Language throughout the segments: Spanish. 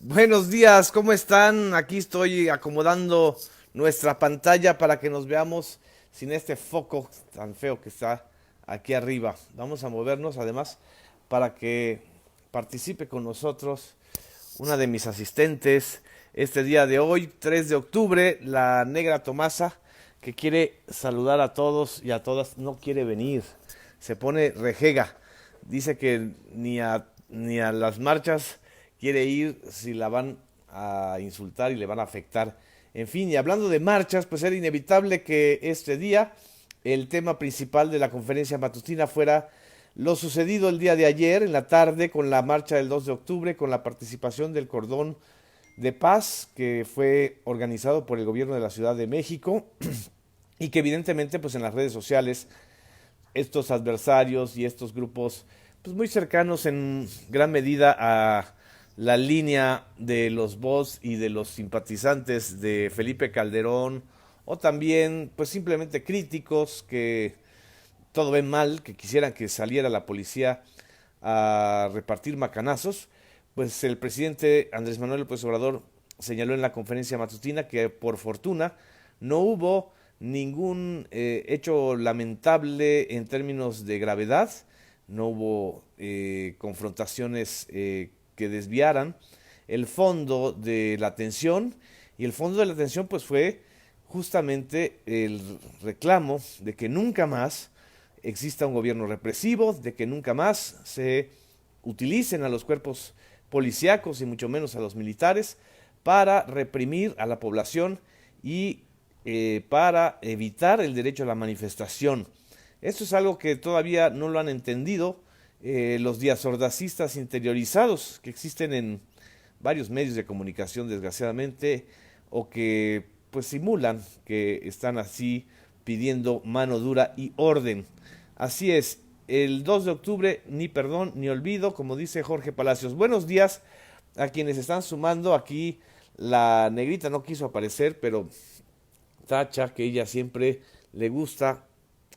Buenos días, ¿cómo están? Aquí estoy acomodando nuestra pantalla para que nos veamos sin este foco tan feo que está aquí arriba. Vamos a movernos además para que participe con nosotros una de mis asistentes este día de hoy, 3 de octubre, la negra Tomasa, que quiere saludar a todos y a todas, no quiere venir, se pone rejega, dice que ni a las marchas quiere ir si la van a insultar y le van a afectar. En fin, y hablando de marchas, pues era inevitable que este día el tema principal de la conferencia matutina fuera lo sucedido el día de ayer en la tarde con la marcha del 2 de octubre, con la participación del Cordón de Paz, que fue organizado por el gobierno de la Ciudad de México y que evidentemente pues en las redes sociales estos adversarios y estos grupos pues muy cercanos en gran medida a la línea de los bots y de los simpatizantes de Felipe Calderón o también pues simplemente críticos que todo ven mal, que quisieran que saliera la policía a repartir macanazos, pues el presidente Andrés Manuel López Obrador señaló en la conferencia matutina que por fortuna no hubo ningún hecho lamentable en términos de gravedad, no hubo confrontaciones que desviaran el fondo de la atención, y el fondo de la atención pues fue justamente el reclamo de que nunca más exista un gobierno represivo, de que nunca más se utilicen a los cuerpos policíacos y mucho menos a los militares para reprimir a la población y para evitar el derecho a la manifestación. Esto es algo que todavía no lo han entendido los diasordacistas interiorizados que existen en varios medios de comunicación, desgraciadamente, o que pues simulan que están así pidiendo mano dura y orden. Así es, el 2 de octubre ni perdón ni olvido, como dice Jorge Palacios. Buenos días a quienes están sumando aquí. La negrita no quiso aparecer, pero Tacha, que ella siempre le gusta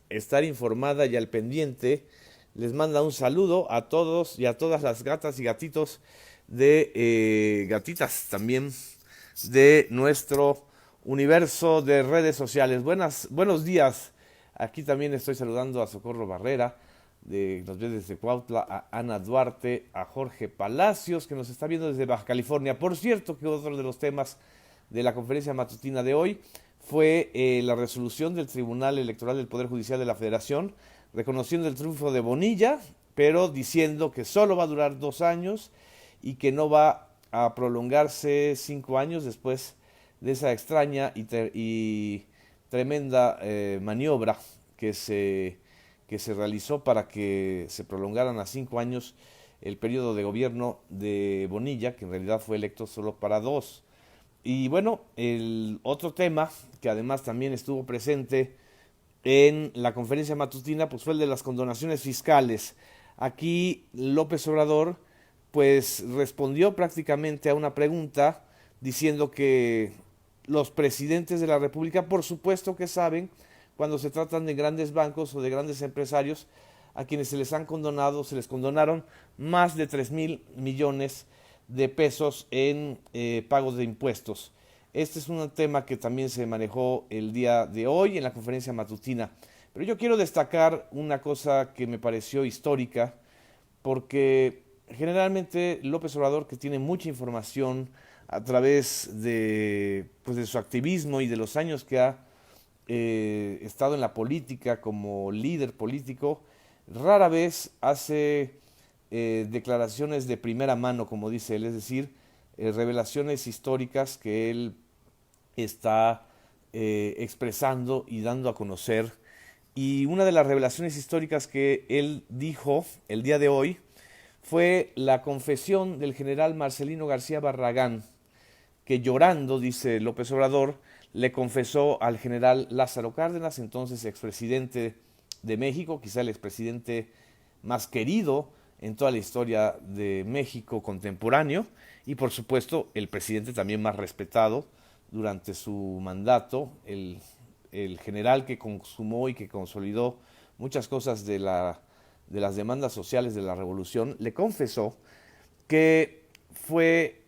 estar informada y al pendiente, les manda un saludo a todos y a todas las gatas y gatitos de gatitas también de nuestro universo de redes sociales. Buenos días. Aquí también estoy saludando a Socorro Barrera, de nos ve desde Cuautla, a Ana Duarte, a Jorge Palacios, que nos está viendo desde Baja California. Por cierto, que otro de los temas de la conferencia matutina de hoy fue la resolución del Tribunal Electoral del Poder Judicial de la Federación, reconociendo el triunfo de Bonilla, pero diciendo que solo va a durar 2 años y que no va a prolongarse 5 años después de esa extraña y tremenda maniobra que se realizó para que se prolongaran a 5 años el periodo de gobierno de Bonilla, que en realidad fue electo solo para 2. Y bueno, el otro tema que además también estuvo presente en la conferencia matutina pues fue el de las condonaciones fiscales. Aquí López Obrador pues respondió prácticamente a una pregunta diciendo que los presidentes de la República por supuesto que saben cuando se tratan de grandes bancos o de grandes empresarios a quienes se les condonaron más de 3,000 millones de pesos en pagos de impuestos. Este es un tema que también se manejó el día de hoy en la conferencia matutina. Pero yo quiero destacar una cosa que me pareció histórica, porque generalmente López Obrador, que tiene mucha información a través de su activismo y de los años que ha estado en la política como líder político, rara vez hace declaraciones de primera mano, como dice él, es decir, revelaciones históricas que él está expresando y dando a conocer. Y una de las revelaciones históricas que él dijo el día de hoy fue la confesión del general Marcelino García Barragán, que llorando, dice López Obrador, le confesó al general Lázaro Cárdenas, entonces expresidente de México, quizá el expresidente más querido en toda la historia de México contemporáneo, y por supuesto el presidente también más respetado durante su mandato, el general que consumó y que consolidó muchas cosas de las demandas sociales de la revolución, le confesó que fue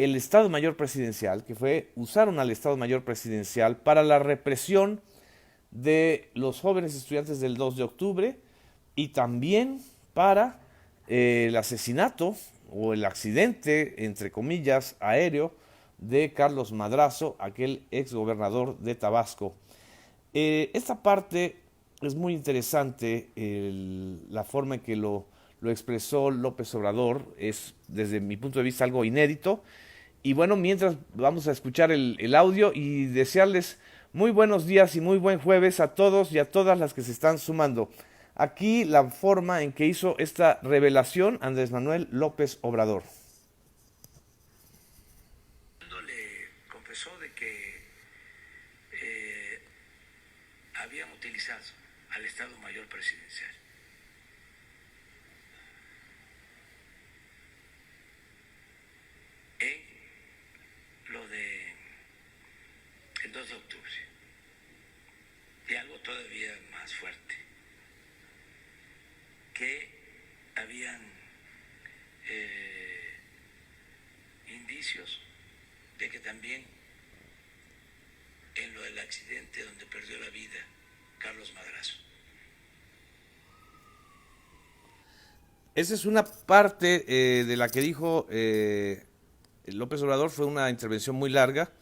el Estado Mayor Presidencial, usaron al Estado Mayor Presidencial para la represión de los jóvenes estudiantes del 2 de octubre y también para el asesinato o el accidente, entre comillas, aéreo de Carlos Madrazo, aquel ex gobernador de Tabasco. Esta parte es muy interesante, la forma en que lo expresó López Obrador, es desde mi punto de vista algo inédito. Y bueno, mientras vamos a escuchar el audio y desearles muy buenos días y muy buen jueves a todos y a todas las que se están sumando. Aquí la forma en que hizo esta revelación Andrés Manuel López Obrador. Le confesó de que habían utilizado al Estado Mayor Presidencial. En lo de el 2 de octubre. Y algo todavía más fuerte, que habían indicios de que también en lo del accidente donde perdió la vida Carlos Madrazo. Esa es una parte de la que dijo López Obrador, fue una intervención muy larga.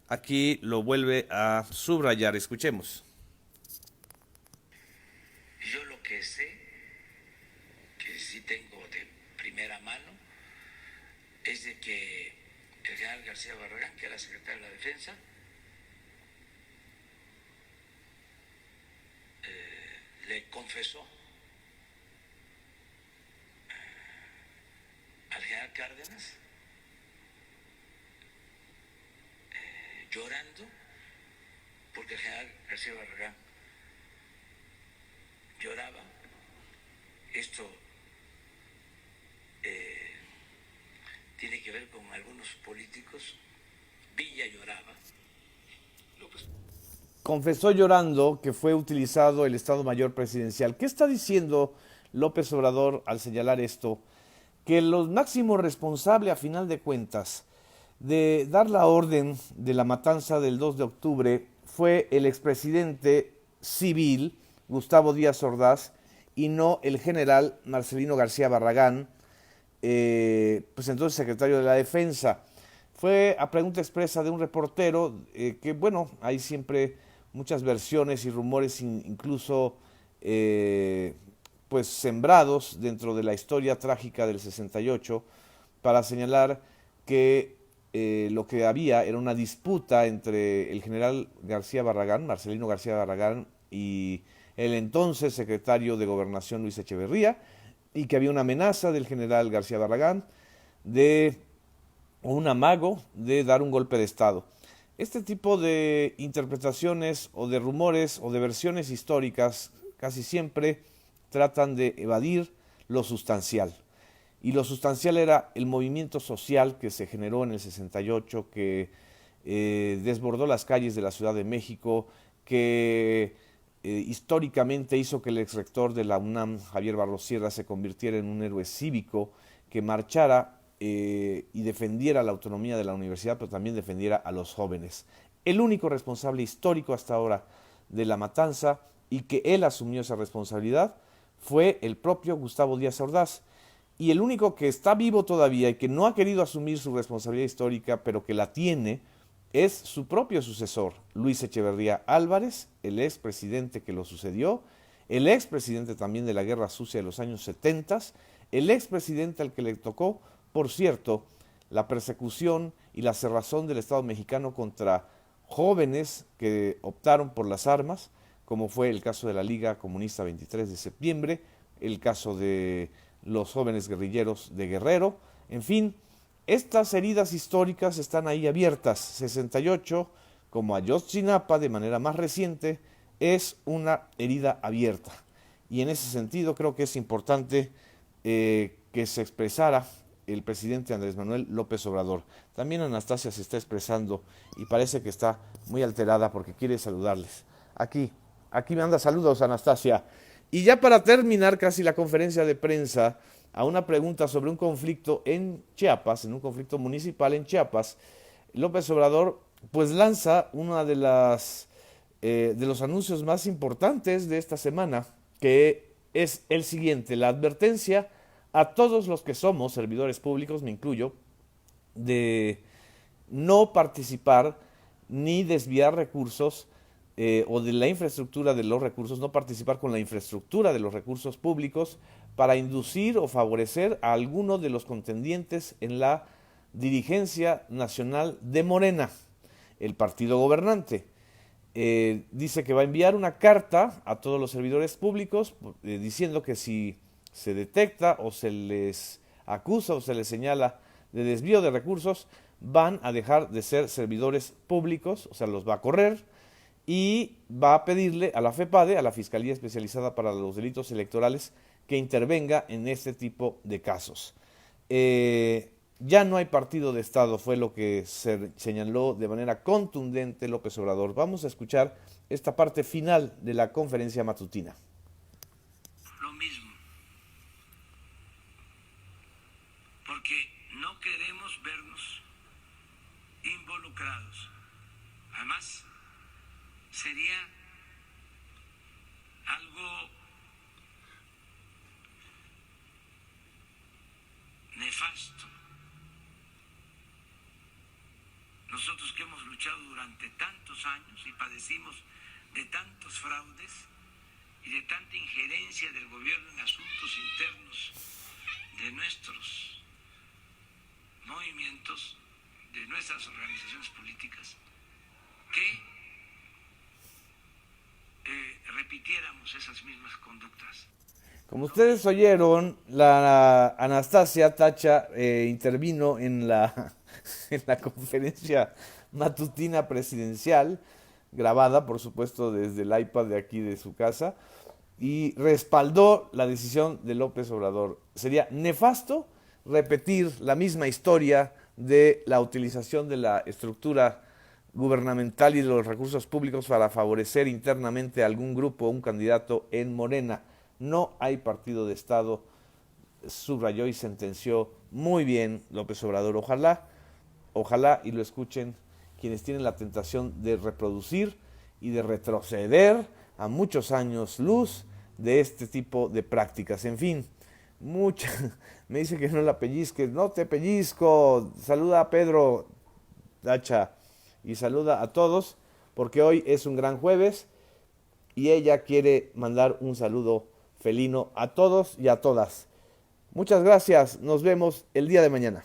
Aquí lo vuelve a subrayar, escuchemos. Yo lo que sé, que sí tengo de primera mano, es de que el general García Barragán, que era secretario de la Defensa, le confesó al general Cárdenas, llorando, porque el general García Barragán lloraba. Esto tiene que ver con algunos políticos. Villa lloraba. Confesó llorando que fue utilizado el Estado Mayor Presidencial. ¿Qué está diciendo López Obrador al señalar esto? Que el máximo responsable, a final de cuentas, de dar la orden de la matanza del 2 de octubre fue el expresidente civil, Gustavo Díaz Ordaz, y no el general Marcelino García Barragán, pues entonces secretario de la Defensa. Fue a pregunta expresa de un reportero que, bueno, hay siempre muchas versiones y rumores incluso pues sembrados dentro de la historia trágica del 68 para señalar que lo que había era una disputa entre el general García Barragán, Marcelino García Barragán, y el entonces secretario de Gobernación Luis Echeverría, y que había una amenaza del general García Barragán o un amago de dar un golpe de Estado. Este tipo de interpretaciones o de rumores o de versiones históricas casi siempre tratan de evadir lo sustancial. Y lo sustancial era el movimiento social que se generó en el 68, que desbordó las calles de la Ciudad de México, que históricamente hizo que el exrector de la UNAM, Javier Barros Sierra, se convirtiera en un héroe cívico, que marchara y defendiera la autonomía de la universidad, pero también defendiera a los jóvenes. El único responsable histórico hasta ahora de la matanza, y que él asumió esa responsabilidad, fue el propio Gustavo Díaz Ordaz. Y el único que está vivo todavía y que no ha querido asumir su responsabilidad histórica, pero que la tiene, es su propio sucesor, Luis Echeverría Álvarez, el expresidente que lo sucedió, el expresidente también de la Guerra Sucia de los años 70, el expresidente al que le tocó, por cierto, la persecución y la cerrazón del Estado mexicano contra jóvenes que optaron por las armas, como fue el caso de la Liga Comunista 23 de septiembre, el caso de los jóvenes guerrilleros de Guerrero, en fin, estas heridas históricas están ahí abiertas. 68, como Ayotzinapa de manera más reciente, es una herida abierta. Y en ese sentido creo que es importante que se expresara el presidente Andrés Manuel López Obrador. También Anastasia se está expresando y parece que está muy alterada porque quiere saludarles. Aquí me manda saludos, Anastasia. Y ya para terminar casi la conferencia de prensa, a una pregunta sobre un conflicto en Chiapas, en un conflicto municipal en Chiapas, López Obrador pues lanza una de los anuncios más importantes de esta semana, que es el siguiente: la advertencia a todos los que somos servidores públicos, me incluyo, de no participar ni desviar recursos o de la infraestructura de los recursos, no participar con la infraestructura de los recursos públicos para inducir o favorecer a alguno de los contendientes en la dirigencia nacional de Morena, el partido gobernante. Dice que va a enviar una carta a todos los servidores públicos diciendo que si se detecta o se les acusa o se les señala de desvío de recursos, van a dejar de ser servidores públicos, o sea, los va a correr, y va a pedirle a la FEPADE, a la Fiscalía Especializada para los Delitos Electorales, que intervenga en este tipo de casos. Ya no hay partido de Estado, fue lo que se señaló de manera contundente López Obrador. Vamos a escuchar esta parte final de la conferencia matutina. Lo mismo, porque no queremos vernos involucrados. Además, sería algo nefasto. Nosotros que hemos luchado durante tantos años y padecimos de tantos fraudes y de tanta injerencia del gobierno en asuntos internos de nuestros movimientos, de nuestras organizaciones políticas, que repitiéramos esas mismas conductas. Como ustedes oyeron, la Anastasia Tacha intervino en en la conferencia matutina presidencial, grabada por supuesto desde el iPad de aquí de su casa, y respaldó la decisión de López Obrador. Sería nefasto repetir la misma historia de la utilización de la estructura gubernamental y de los recursos públicos para favorecer internamente a algún grupo o un candidato en Morena. No hay partido de Estado, subrayó y sentenció muy bien López Obrador. Ojalá y lo escuchen quienes tienen la tentación de reproducir y de retroceder a muchos años luz de este tipo de prácticas. En fin, me dice que no la pellizques, no te pellizco. Saluda a Pedro Dacha y saluda a todos, porque hoy es un gran jueves y ella quiere mandar un saludo felino a todos y a todas. Muchas gracias, nos vemos el día de mañana.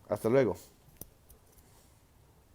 Hasta luego.